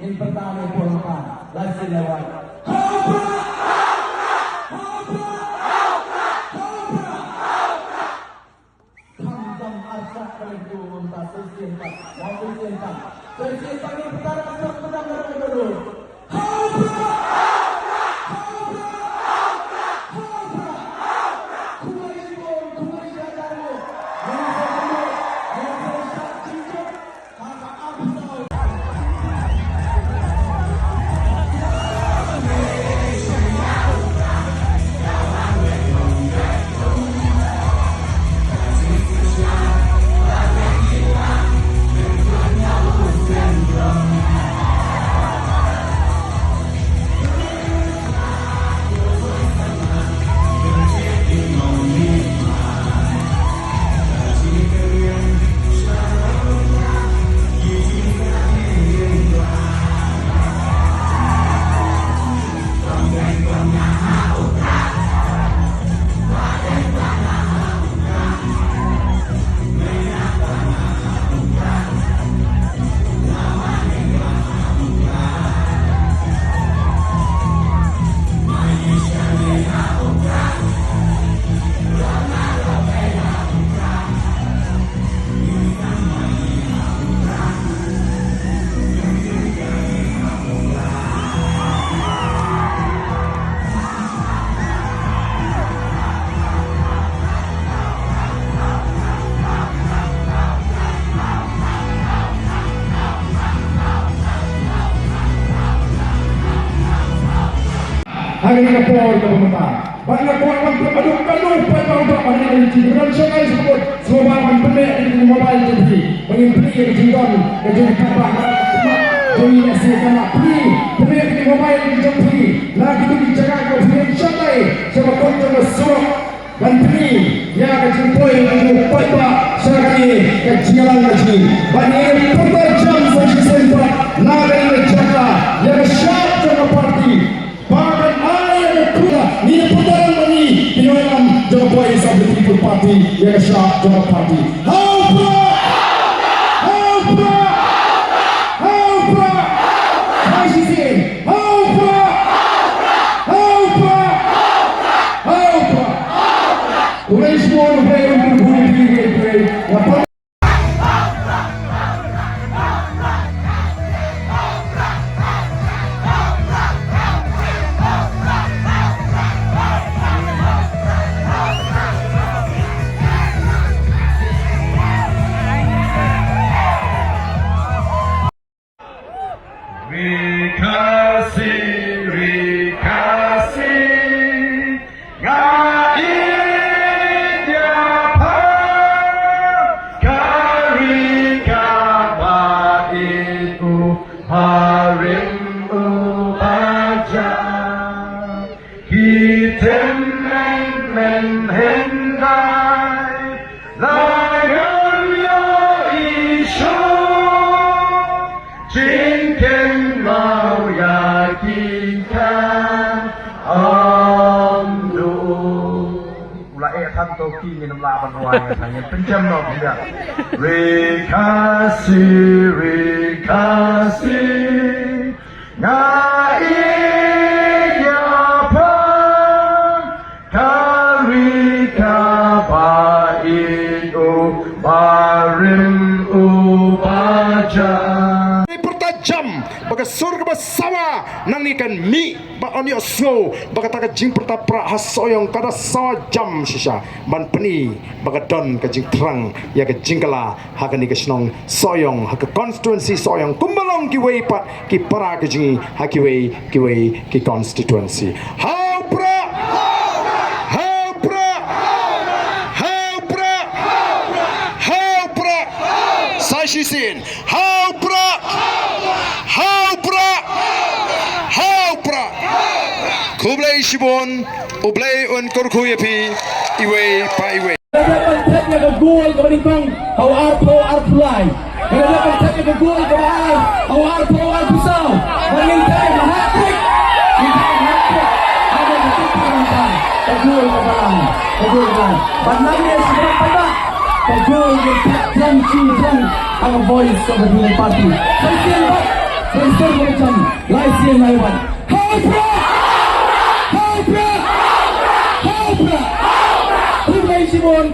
Yang pertama Langsung lewat hari ini kapal ke pemerintah banyak orang beradu-adu pada untuk hari ini internasional sebut semua orang benar di mobile TV mengimpli ke jinggon ke jinggon kapal jadi nasi kanak benar di mobile TV lagi itu dijaga ke film syatai sebab kontrol suruh dan beri yang ke jingpoi untuk pada sekali ke jinggalan lagi banyak pertajam sesi sempat lagi dijaga yang syat jaga parti bahkan ini putaran ini pinoyam Jokowi Sabit People Party yang syah Jokowi Party. Haupra, Haupra, Haupra, Haupra, Haupra, Haupra, Haupra. Tulis semua upaya untuk berbudi. Toki minum lapan ruang hanya pencam no tidak. Rekasi ngai apa kari kabai barim ubaja. Pertajam baga surga bersama nang ikan mi ba onyo slow baga taka jing pertapra hasoyong kada sawa jam sisa ban peni baga don ka jing terang ya ka jingkala hakani ka snong soyong hak constituency soyong kumbalong ki wei pat ki para ka jing hakiwei ki constituency haupra haupra haupra haupra sashisin haupra haupra haupra kublai shibon ublai un korkuyapi iwe pa iwe konsepnya ke gol ke meningkong hau arpo arpulai karena konsepnya ke gol ke mahal hau arpo arpusau meningkai mahatrik ada di titik ke gol ke mahal ke gol ke mahal bandangnya sebab pada the golden Captain Children ang voice of the ruling party. Saya macam Laisian Laiwan. Haupra! Haupra! Haupra! Haupra! Haupra!